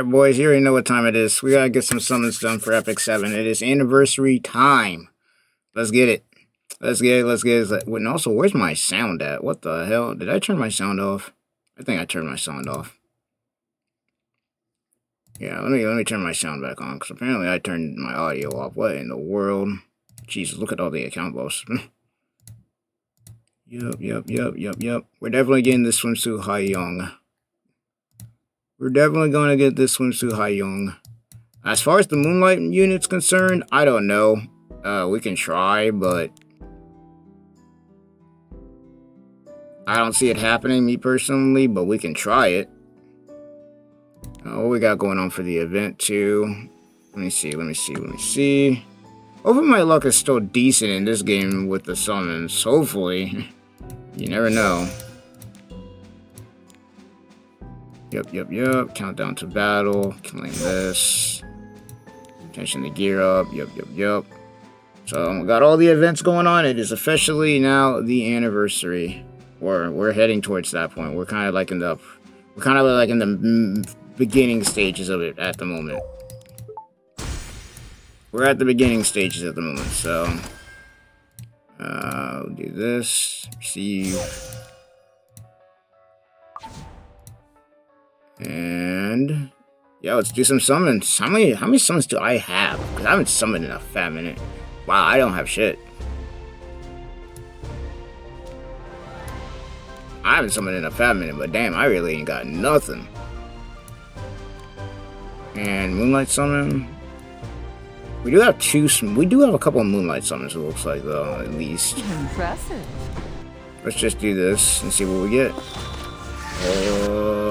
Alright, boys, you already know what time it is. We gotta get some summons done for Epic 7. It is anniversary time. Let's get it. Let's get it. And also, where's my sound at? What the hell? Did I turn my sound off? I think I turned my sound off. Yeah, let me turn my sound back on, because apparently I turned my audio off. What in the world? Jesus, look at all the account posts. Yup. We're definitely getting this swimsuit Hwayoung. We're definitely going to get this swimsuit Hwayoung. As far as the Moonlight unit's concerned, I don't know. We can try, but I don't see it happening, me personally, but we can try it. What we got going on for the event, too? Let me see. Hopefully my luck is still decent in this game with the summons. Hopefully. You never know. Yup. Countdown to battle. Killing this. Attention to gear up. Yup. So we got all the events going on. It is officially now the anniversary. We're heading towards that point. We're kind of like in the beginning stages of it at the moment. We're at the beginning stages at the moment. So we'll do this. Receive. And yeah, let's do some summons. How many summons do I have? Because I haven't summoned in a fat minute. Wow, I don't have shit. I haven't summoned in a fat minute, but damn, I really ain't got nothing. And Moonlight Summon. We do have a couple of Moonlight Summons, it looks like, though, at least. Impressive. Let's just do this and see what we get.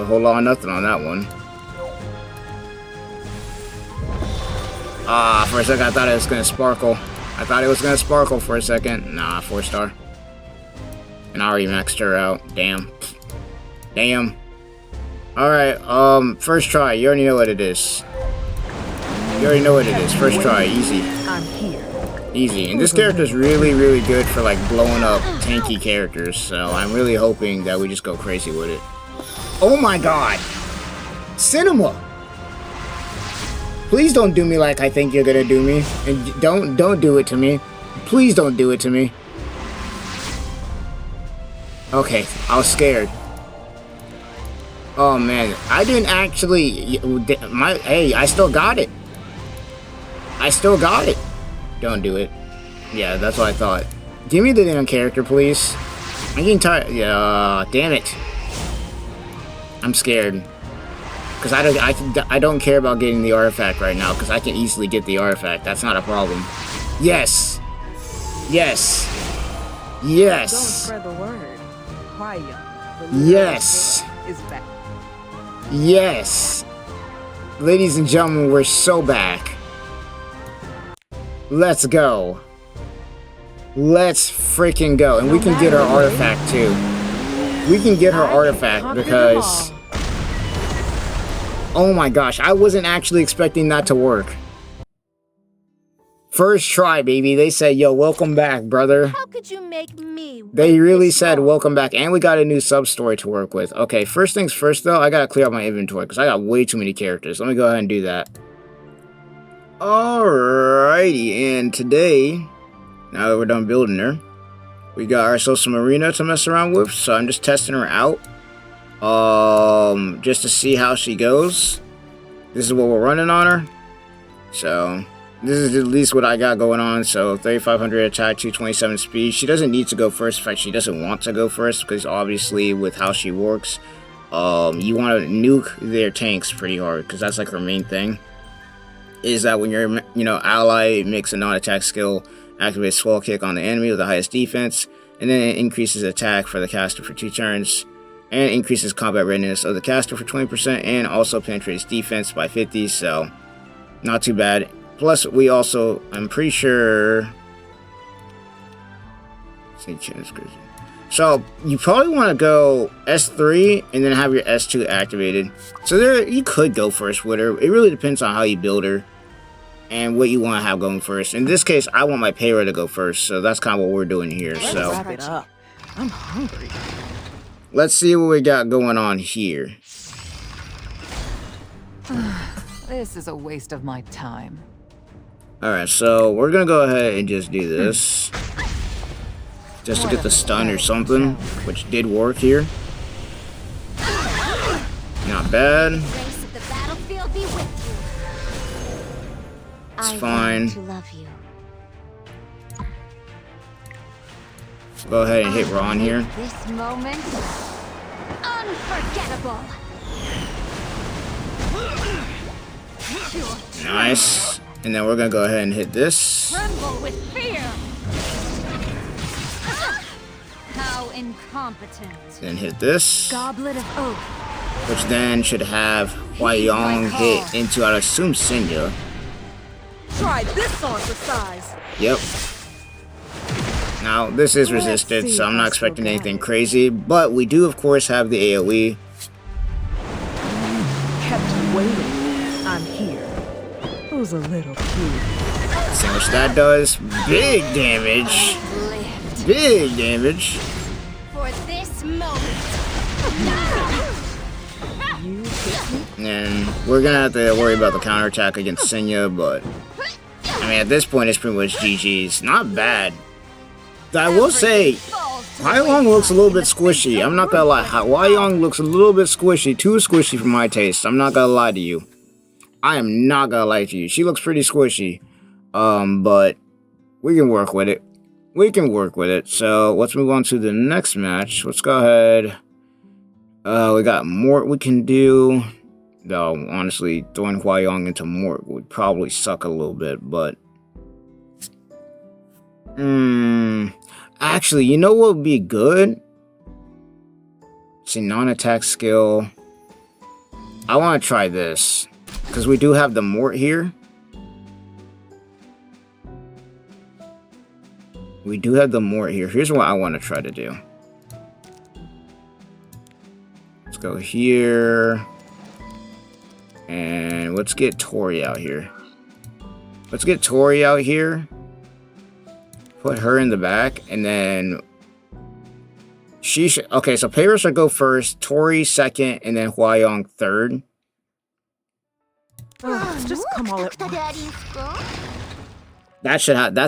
Whole lot of nothing on that one. For a second I thought it was gonna sparkle. For a second. Nah, 4-star. And I already maxed her out. Damn. Alright, first try. You already know what it is. First try, easy. I'm here. Easy. And this character is really, really good for like blowing up tanky characters. So I'm really hoping that we just go crazy with it. Oh my god! Cinema! Please don't do me like I think you're gonna do me. And don't do it to me. Please don't do it to me. Okay, I was scared. Oh man, I didn't actually... Hey, I still got it. Don't do it. Yeah, that's what I thought. Give me the damn character, please. I'm getting tired. Yeah, damn it. I'm scared. Because I don't care about getting the artifact right now, because I can easily get the artifact. That's not a problem. Yes! Don't spread the word. Hwayoung, yes! Is back. Yes! Ladies and gentlemen, we're so back. Let's go. Let's freaking go. And we can get our artifact too. We can get her artifact because... Oh my gosh, I wasn't actually expecting that to work. First try, baby. They said, yo, welcome back, brother. How could you make me? They really said, welcome back. And we got a new sub-story to work with. Okay, first things first, though. I gotta clear out my inventory because I got way too many characters. Let me go ahead and do that. Alrighty, and today, now that we're done building her, we got ourselves some arena to mess around with. So I'm just testing her out. Just to see how she goes. This is what we're running on her. So... this is at least what I got going on. So 3,500 attack, 227 speed. She doesn't need to go first. In fact, she doesn't want to go first because obviously with how she works, you want to nuke their tanks pretty hard because that's like her main thing. Is that when your ally makes a non-attack skill, activates swell kick on the enemy with the highest defense, and then it increases attack for the caster for 2 turns, and increases combat readiness of the caster for 20%, and also penetrates defense by 50. So not too bad. Plus, we also, I'm pretty sure... So, you probably want to go S3 and then have your S2 activated. So there, you could go first with her. It really depends on how you build her and what you want to have going first. In this case, I want my payroll to go first, so that's kind of what we're doing here. So Wrap it up. I'm hungry. Let's see what we got going on here. This is a waste of my time. Alright, so we're gonna go ahead and just do this. Just to get the stun or something, which did work here. Not bad. Grace of the battlefield be with you. It's I fine. learn to love you. Go ahead and hit Ron here. This moment unforgettable. Nice. And then we're gonna go ahead and hit this. Tremble with fear. How incompetent. Then hit this. Goblet of Oath. Which then should have Hwayoung hit into, I'd assume, Senya. Try this on for size. Yep. Now, this is resisted, so I'm not expecting anything crazy. But we do, of course, have the AoE. Kept waiting. I'm here. Who's a little cute? See how much that does. Big damage. Lived Big damage. for this moment. You hit me? And we're gonna have to worry about the counterattack against Senya, but I mean, at this point, it's pretty much GG's. Not bad. I will say, Hwayoung looks a little bit squishy. I'm not gonna lie. Hwayoung looks a little bit squishy. Too squishy for my taste. I'm not gonna lie to you. I am not gonna lie to you. She looks pretty squishy. But we can work with it. We can work with it. So let's move on to the next match. Let's go ahead. We got Mort we can do. Though, honestly, throwing Hwayoung into Mort would probably suck a little bit, but... Actually, you know what would be good? See, non-attack skill. I want to try this. Because we do have the Mort here. We do have the Mort here. Here's what I want to try to do. Let's go here. And let's get Tori out here. Let's get Tori out here. Put her in the back. And then... she should... okay, so Paris should go first. Tori second. And then Hwayoung third. Oh, just come all at once. That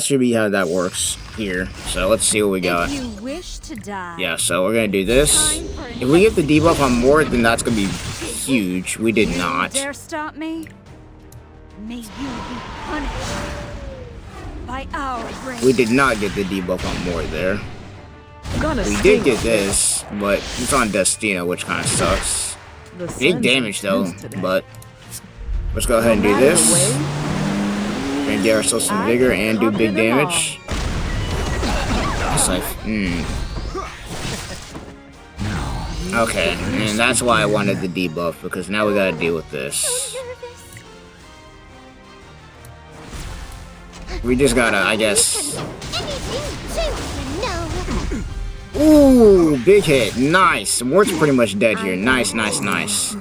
should be how that works here. So let's see what we got. If you wish to die. Yeah, so we're gonna do this. If we get the debuff on Mort, then that's gonna be huge. We did not. Dare stop me? May you be punished by our grace. We did not get the debuff on Mort there. We did get this, but it's on Destina, which kind of sucks. Big damage though, but let's go ahead and do this. And get ourselves some vigor and do big damage. It's like, okay, and that's why I wanted the debuff, because now we gotta deal with this. We just gotta, I guess. Ooh, big hit. Nice. Mort's pretty much dead here. Nice, nice, nice.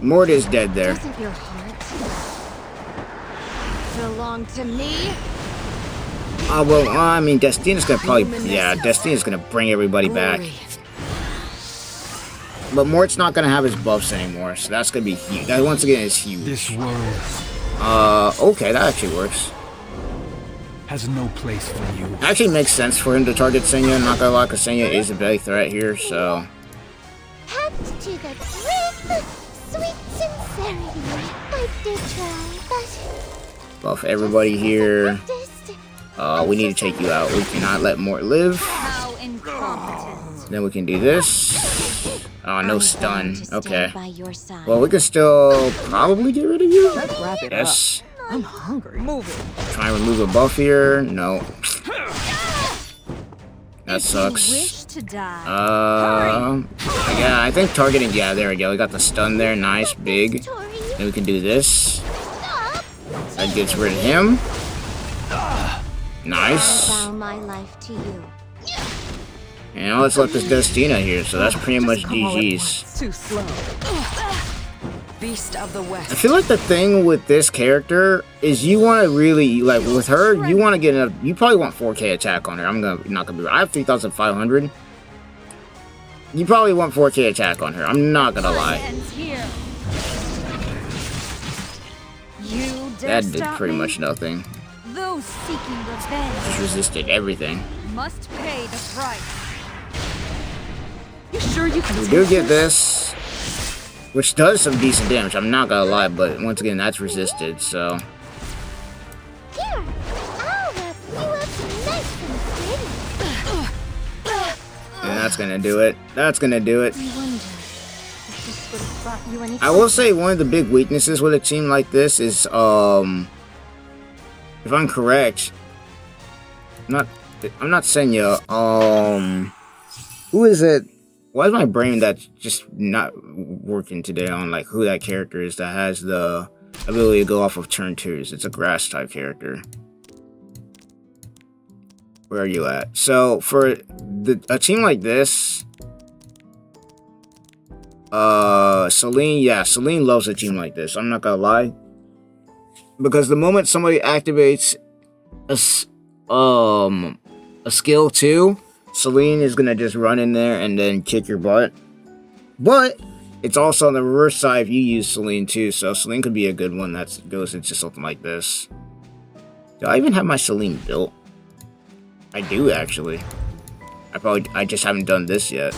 Mort is dead there. Doesn't your heart belong to me? Well, I mean, Destina's gonna probably, yeah, Destina's gonna bring everybody back. But Mort's not gonna have his buffs anymore, so that's gonna be huge. That once again is huge. This world okay, that actually works. has no place for you. Actually makes sense for him to target Senya, I'm not gonna lie, because Senya is a big threat here, so... Packed to the brim, sweet sincerity. I did try, but... buff everybody here. practiced. We need to take you out. We cannot let Mort live. How incompetent. Then we can do this. Oh, no stun. Okay. By your side. Well, we can still probably get rid of you. Let's wrap it Yes. up. I'm hungry. Move it. Try and remove a buff here. No. That If sucks. you wish to die. Yeah, I think targeting. Yeah, there we go. We got the stun there. Nice, big. Tori, Then we can do this. stop. That gets rid of him. Nice. Bow my life to you. And now let's let this Destina here. So that's pretty much Come all at GG's. once. Too slow. Beast of the I West. feel like the thing with this character is you want to really, like, with her, you want to get enough, you probably want 4K attack on her. Not gonna be right. I have 3,500. You probably want 4K attack on her. I'm not gonna lie. Ends here. dare That did stop pretty me? much nothing. Those seeking revenge Just resisted everything. must pay the price. You sure you can We take do get this, which does some decent damage. I'm not gonna lie, but once again, that's resisted, so. Here, I'll wrap you up nice and pretty. And that's gonna do it. That's gonna do it. I wonder if this would have brought you any. I will say one of the big weaknesses with a team like this is, if I'm correct, I'm not Senya. Who is it? Why is my brain that's just not working today on like who that character is that has the ability to go off of turn 2s? It's a grass type character. Where are you at? So for a team like this, Celine, yeah, Celine loves a team like this. I'm not gonna lie, because the moment somebody activates a skill 2, Celine is gonna just run in there and then kick your butt. But it's also on the reverse side if you use Celine too, so Celine could be a good one that goes into something like this. Do I even have my Celine built? I do actually. I just haven't done this yet.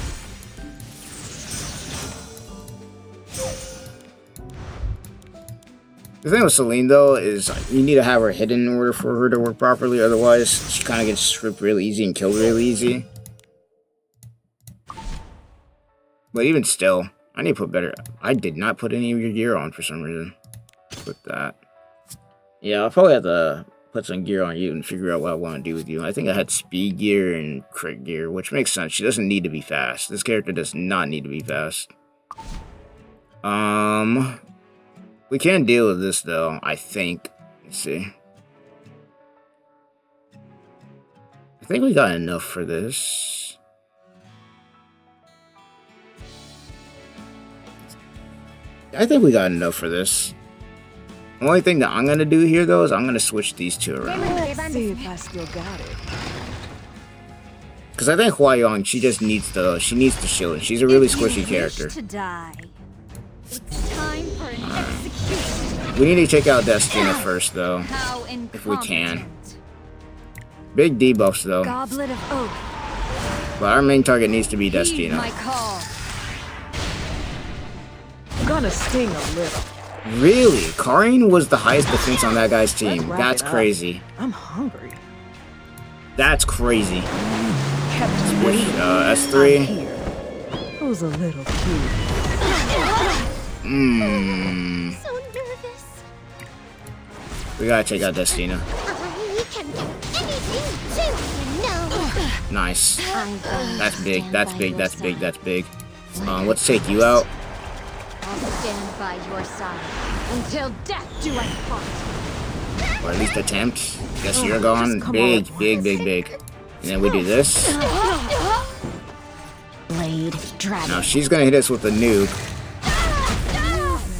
The thing with Celine though is you need to have her hidden in order for her to work properly, otherwise she kind of gets stripped really easy and killed really easy. But even still, I need to put better. I did not put any of your gear on for some reason. Put that. Yeah, I'll probably have to put some gear on you and figure out what I want to do with you. I think I had speed gear and crit gear, which makes sense. She doesn't need to be fast. This character does not need to be fast. We can deal with this though, I think. Let's see. I think we got enough for this. I think we got enough for this. The only thing that I'm gonna do here though is I'm gonna switch these two around. Let's see if I still got it. Because I think Hwayoung, she just needs the shield. She's a really If you squishy wish character. to die, it's time for an execution. We need to take out Destina first though, How if we can. incompetent. Big debuffs though, Goblet of Oak. but our main target needs to be Heed my Destina. call. Gonna sting a little. Really? Karin was the highest defense on that guy's team. Let's wrap That's it up. crazy. I'm hungry. That's crazy. Kept Switch, waiting. I'm S3. here. Who's a little cute? So nervous. We gotta take out Destina. I can do anything too, you know. Nice. I'm going That's to big. stand That's by big. your That's big. side. That's big. Let's take you out. I'll stand by your side until death do us part. Or at least attempt. Guess you're Just gone. come Big, on. big, big, big. And then we do this. Blade dragon. Now she's gonna hit us with a nuke.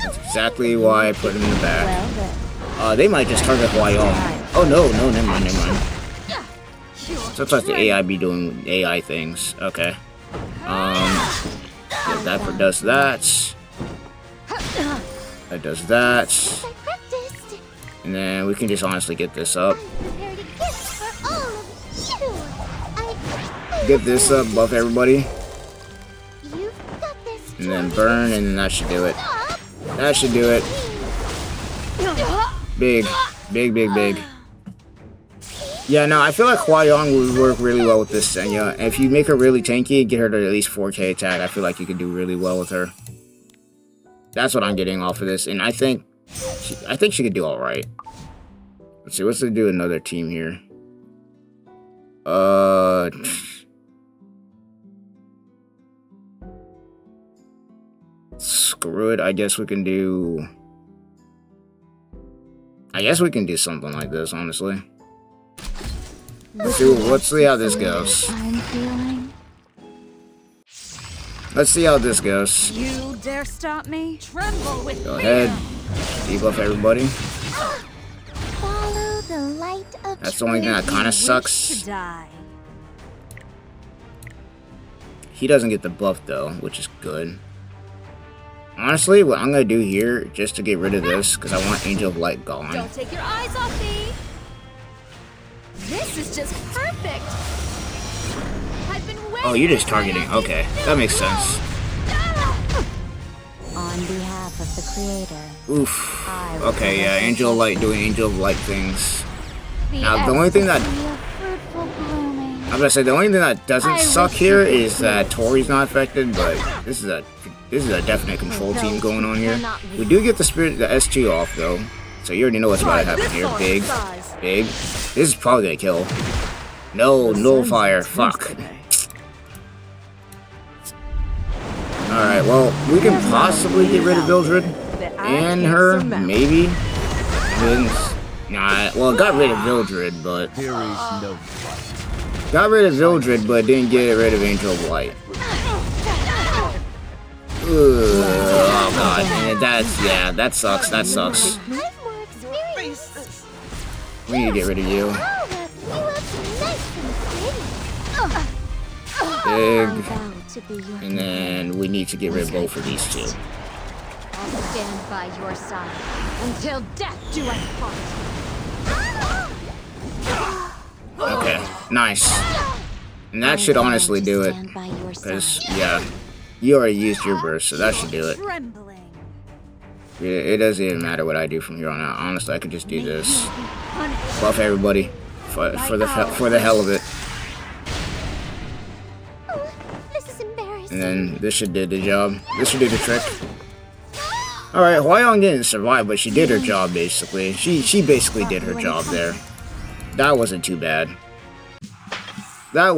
That's exactly why I put him in the back. Well then. They might just target Hwayoung. Oh no, never mind. Sometimes the AI be doing AI things. Okay. Yeah, that does that. That does that. I practiced. And then we can just honestly get this up. I prepared a gift for all of you. I Get this up, buff everybody. You've got this. And then burn, and then that should do it. That should do it. Big. Big, big, big. Yeah, no, I feel like Hwayoung would work really well with this Senya. If you make her really tanky and get her to at least 4k attack, I feel like you could do really well with her. That's what I'm getting off of this, and I think she could do all right. Let's see, what's to do another team here? Screw it. I guess we can do something like this, honestly. Let's see how this goes. I'm feeling. Let's see how this goes. You dare stop me? Tremble with Go fear. ahead. Debuff everybody. Follow the light of That's the only thing that kind of Wish sucks. to die. He doesn't get the buff though, which is good. Honestly, what I'm gonna do here, just to get rid of this, because I want Angel of Light gone. Don't take your eyes off me. This is just perfect. I've been waiting. Oh, you're just targeting. Okay, that makes sense. On behalf of the Creator. Oof. Okay, yeah, Angel of Light doing Angel of Light things. Now, the only thing that I'm gonna say, the only thing that doesn't suck here is that Tori's not affected, but this is a definite control team going on here. We do get the S2 off though, so you already know what's about to happen here. Big. This is probably gonna kill. No, nullifier. Fuck. Alright, well, we can possibly get rid of Vildred and her, maybe. Nah, well, got rid of Vildred, but didn't get rid of Angel of Light. Oh god, man, that sucks. We need to get rid of you. Big. And then we need to get rid of both of these two. I'll stand by your side until death do us part. Okay, nice. And that should honestly do it. Because, yeah, you already used your burst, so that should do it. It doesn't even matter what I do from here on out. Honestly, I could just do this. Buff everybody for the hell of it. And then this should do the job. This should do the trick. Alright, Hwayoung didn't survive, but she did her job basically. She basically did her job there. That wasn't too bad. Alright,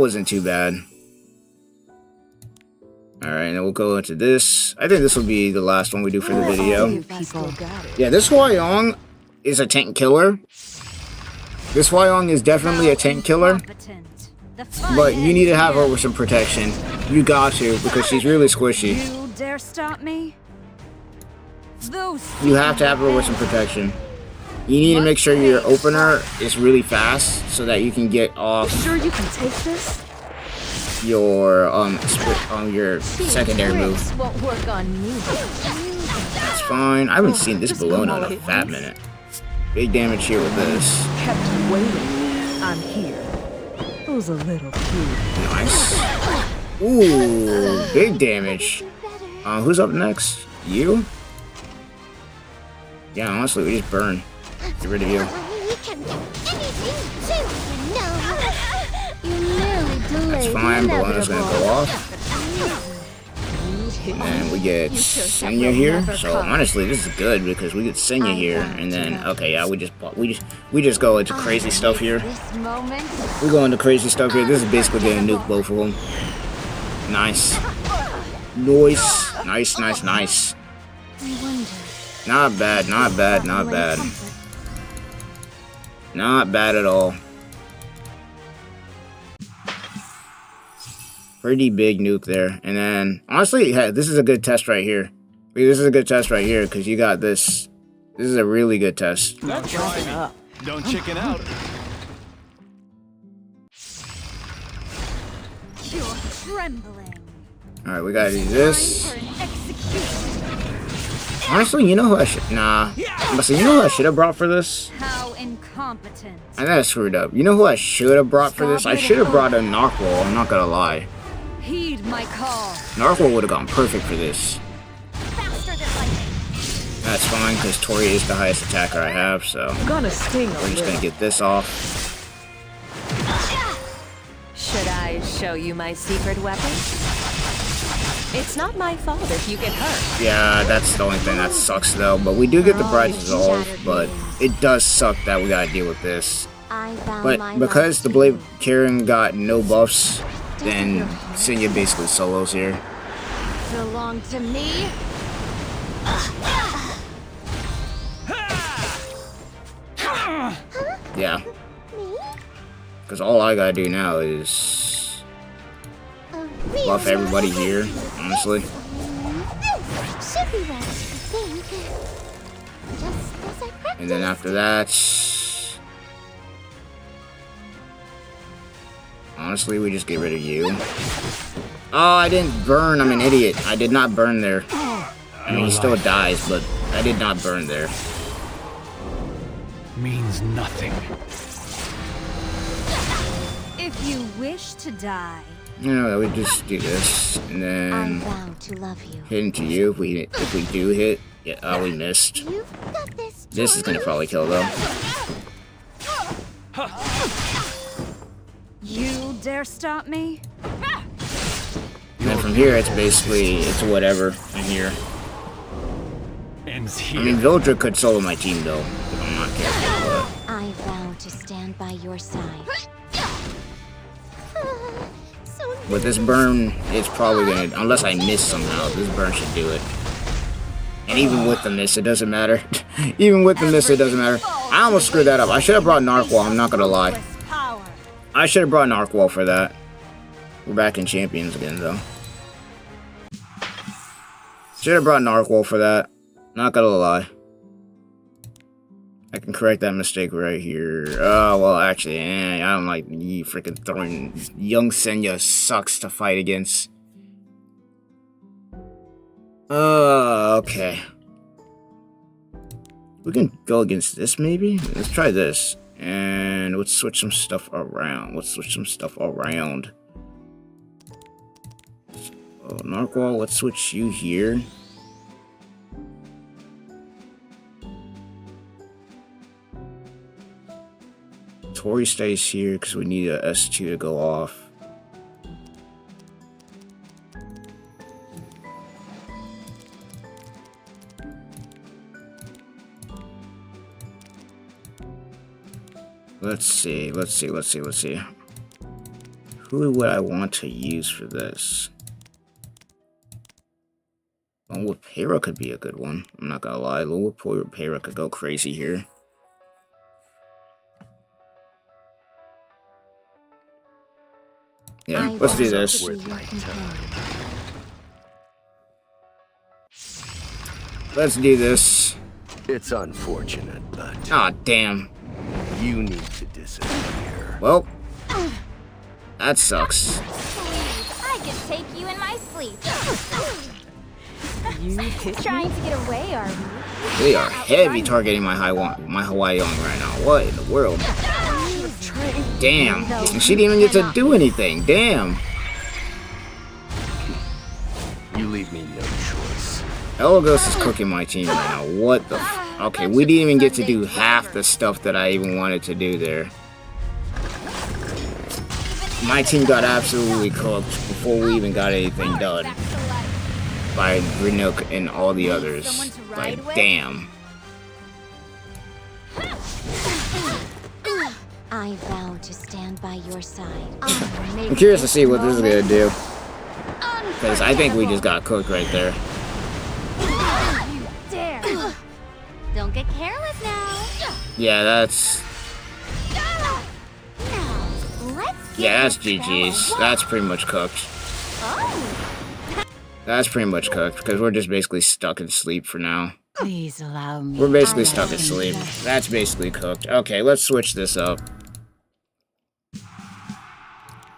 and then we'll go into this. I think this will be the last one we do for the video. Yeah, this Hwayoung is a tank killer. This Hwayoung is definitely a tank killer. But you need to have her with some protection. You got to, because she's really squishy. You dare stop me? You have to have her with some protection. You need to make sure your opener is really fast so that you can get off Sure you can take this? your your secondary move. Won't work on you. That's fine. I haven't seen this Bologna in a fat minute. Big damage here with this. Kept waiting. I'm here. Who's a little cute? Nice. Ooh, big damage. Who's up next? You? Yeah, honestly, we just burn. Get rid of you. That's fine. Bologna's gonna go off. And we get Senya here. So honestly, this is good because we get Senya here, and then okay, yeah, we just go into crazy stuff here. We go into crazy stuff here. This is basically gonna nuke both of them. Nice. Nice. Not bad. Not bad at all. Pretty big nuke there. And then, honestly, yeah, this is a good test right here. This is a good test right here, because you got this. This is a really good test. Don't try me. Don't chicken out. You're trembling. Alright, we gotta do this. Honestly, you know who I should... Nah. But you know who I should have brought for this? How incompetent. I think I screwed up. You know who I should have brought for this? I should have brought a Narwhal, I'm not gonna lie. Heed my call. Narwhal would have gone perfect for this. Faster than lightning. That's fine, because Tori is the highest attacker I have, so... I'm gonna sting a We're just gonna little. get this off. Should I show you my secret weapon? It's not my fault if you get hurt. Yeah, that's the only thing that sucks, though. But we do get the Bright Dissolve, but it does suck that we gotta deal with this. But because the Blade Karen got no buffs, then Senya basically solos here. Belong to me. Yeah. Because all I gotta do now is buff everybody here, honestly. Should be right, I think. Just as I practiced. And then after that... Honestly, we just get rid of you. Oh, I didn't burn. I'm an idiot. I did not burn there. I mean, he still dies, but I did not burn there. Means nothing. If you wish to die, You know, we just do this, and I then vow to love you. hit into you. If we do hit, yeah, oh, we missed. You've got this. This is gonna probably kill though. you dare stop me? And then from here, it's basically whatever from here. Ends I here. mean, Vildra could solo my team though, if I'm not careful. I vow to stand by your side. But this burn is probably gonna, unless I miss somehow, this burn should do it. And even with the miss, it doesn't matter. Even with the miss, it doesn't matter. I almost screwed that up. I should have brought Narqual, I'm not gonna lie. Power. I should have brought Narqual for that. We're back in Champions again, though. Should have brought Narqual for that. Not gonna lie. I can correct that mistake right here. Oh, well, actually, I don't like you freaking throwing... Young Senya sucks to fight against. Okay. We can go against this, maybe? Let's try this. And let's switch some stuff around. Oh, Narqual, let's switch you here. Tori stays here because we need a S2 to go off. Let's see. Who would I want to use for this? Longwood Payra could be a good one. I'm not gonna lie. Longwood Payra could go crazy here. Yeah, let's do this. Let's do this. It's unfortunate, but Ah, damn. you need to disappear. Well, that sucks. I can take you in my sleep. You hit Trying to get away, are we? They are heavy targeting my Hwayoung right now. What in the world? Damn. And she didn't even get to do anything. Damn. You leave me no choice. Elogos is cooking my team right now. What the okay, we didn't even get to do half the stuff that I even wanted to do there. My team got absolutely cooked before we even got anything done. By Renook and all the others. Like, damn. I vow to stand by your side. I'm curious to see what this is gonna do. Because I think we just got cooked right there. You dare! Don't get careless now. Yeah, that's... Let's Yeah, that's GG's. That's pretty much cooked. That's pretty much cooked, because we're just basically stuck in sleep for now. Please allow me. We're basically stuck in sleep. That's basically cooked. Okay, let's switch this up.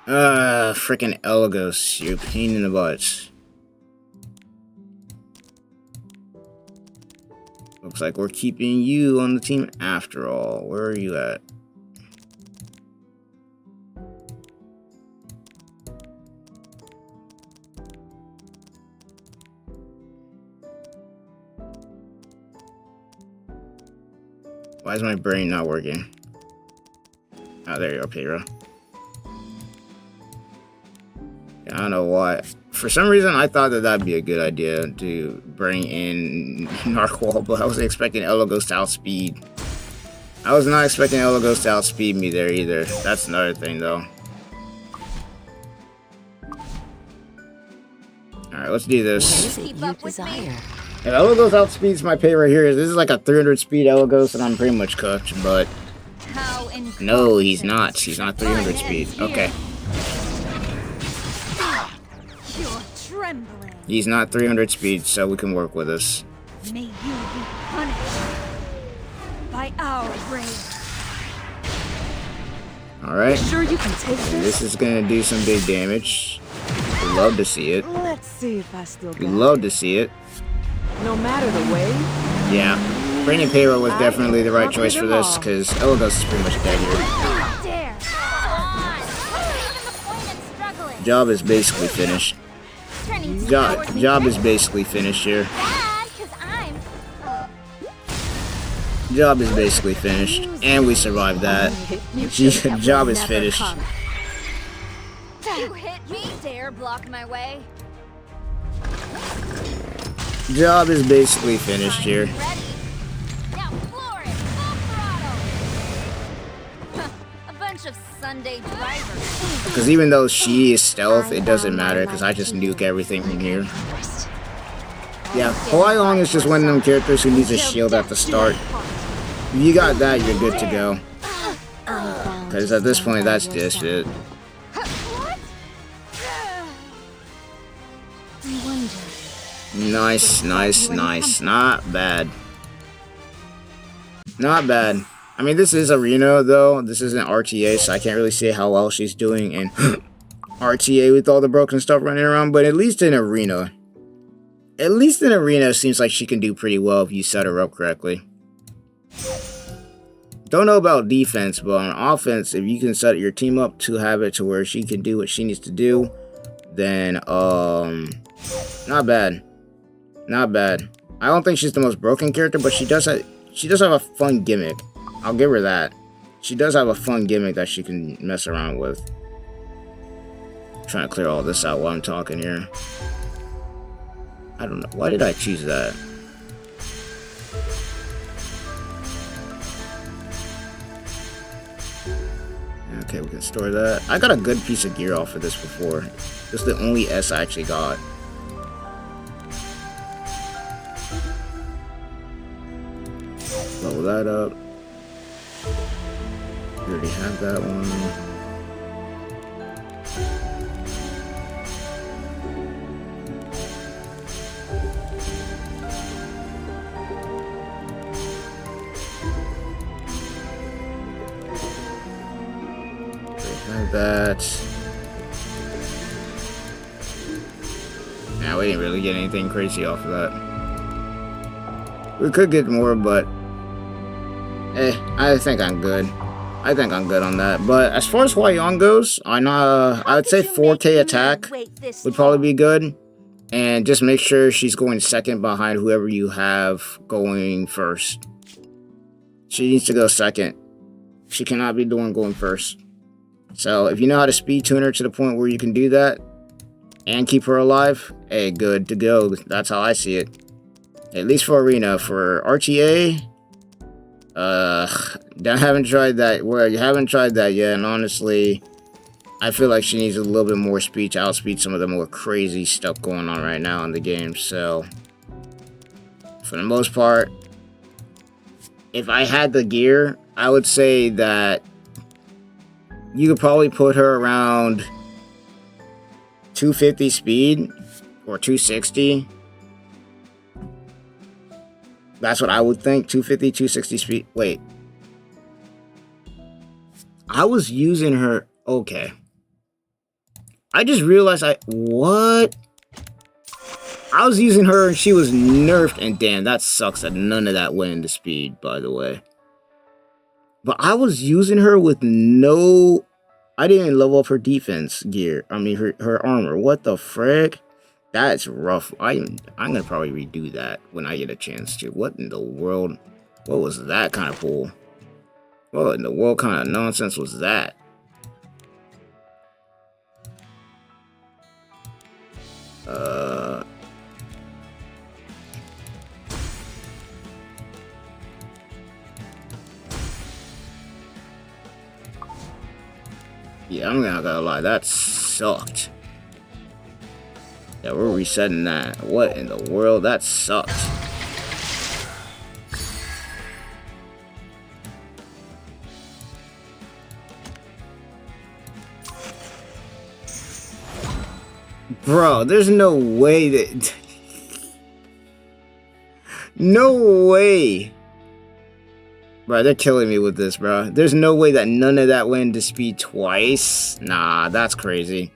Freaking Elogos, you're a pain in the butt. Looks like we're keeping you on the team after all. Where are you at? Why is my brain not working? Oh, there you go, Payra. I don't know why. For some reason, I thought that that'd be a good idea to bring in Narqual, but I wasn't expecting Elogos to outspeed. I was not expecting Elogos to outspeed me there either. That's another thing, though. Alright, let's do this. What is it you desire? If Elogos outspeeds my Payra here, this is like a 300 speed Elogos, and I'm pretty much cooked, but... No, he's not. He's not 300 speed. Okay. You're trembling. He's not 300 speed, so we can work with us. May you be punished by our rage. Alright. Sure you can take And this? this is gonna do some big damage. We love to see it. Let's see if I still got We love to see it. No matter the way. Yeah. Bringing payroll was definitely the right choice for this, because Elagos is pretty much dead here. Dare. Come on. What's even the point in struggling? Job is basically finished. Turning to Job is basically finished here. bad, 'cause I'm... Job is basically finished. And we survived that. Job is finished. You hit me? Dare block my way? Job is basically finished here. Ready? Now floor it, full throttle. A bunch of Sunday drivers. Because even though she is stealth, it doesn't matter, because I just nuke everything from here. Yeah, Hwayoung is just one of them characters who needs a shield at the start. If you got that, you're good to go. Because at this point, that's just it. What? I wonder. Nice, nice, nice. Not bad. Not bad. I mean, this is Arena, though. This isn't RTA, so I can't really say how well she's doing in RTA with all the broken stuff running around. But at least in Arena. At least in Arena, it seems like she can do pretty well if you set her up correctly. Don't know about defense, but on offense, if you can set your team up to have it to where she can do what she needs to do, then, not bad. Not bad. I don't think she's the most broken character, but she does have a fun gimmick. I'll give her that. She does have a fun gimmick that she can mess around with. I'm trying to clear all this out while I'm talking here. I don't know. Why did I choose that? Okay, we can store that. I got a good piece of gear off of this before. This is the only S I actually got. Level that up. We already have that one. That. Nah, we didn't really get anything crazy off of that. We could get more, but I think I'm good. I think I'm good on that. But as far as Hwayoung goes, I would say 4K attack would probably be good, and just make sure she's going second behind whoever you have going first. She needs to go second. She cannot be doing going first. So, if you know how to speed tune her to the point where you can do that and keep her alive, hey, good to go. That's how I see it. At least for Arena. For RTA, I haven't tried that. Well, you haven't tried that yet, and honestly, I feel like she needs a little bit more speed to outspeed some of the more crazy stuff going on right now in the game. So, for the most part, if I had the gear, I would say that you could probably put her around 250 speed or 260. That's what I would think. 250, 260 speed. Wait. I was using her. Okay. I just realized what? I was using her and she was nerfed. And damn, that sucks that none of that went into speed, by the way. But I was using her with no... I didn't even level up her defense gear. I mean, her armor. What the frick? That's rough. I'm going to probably redo that when I get a chance to. What in the world? What was that kind of pull? What in the world kind of nonsense was that? Yeah, I'm not gonna lie, that sucked. Yeah, we're resetting that. What in the world? That sucked. Bro, there's no way that... No way! Bro, they're killing me with this, bro. There's no way that none of that went into speed twice. Nah, that's crazy.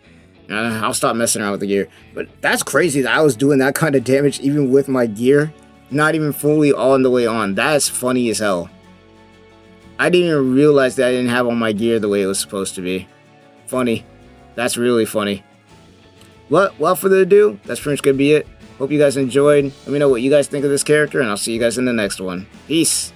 I'll stop messing around with the gear. But that's crazy that I was doing that kind of damage even with my gear. Not even fully on the way on. That's funny as hell. I didn't even realize that I didn't have all my gear the way it was supposed to be. Funny. That's really funny. But without further ado, that's pretty much going to be it. Hope you guys enjoyed. Let me know what you guys think of this character, and I'll see you guys in the next one. Peace.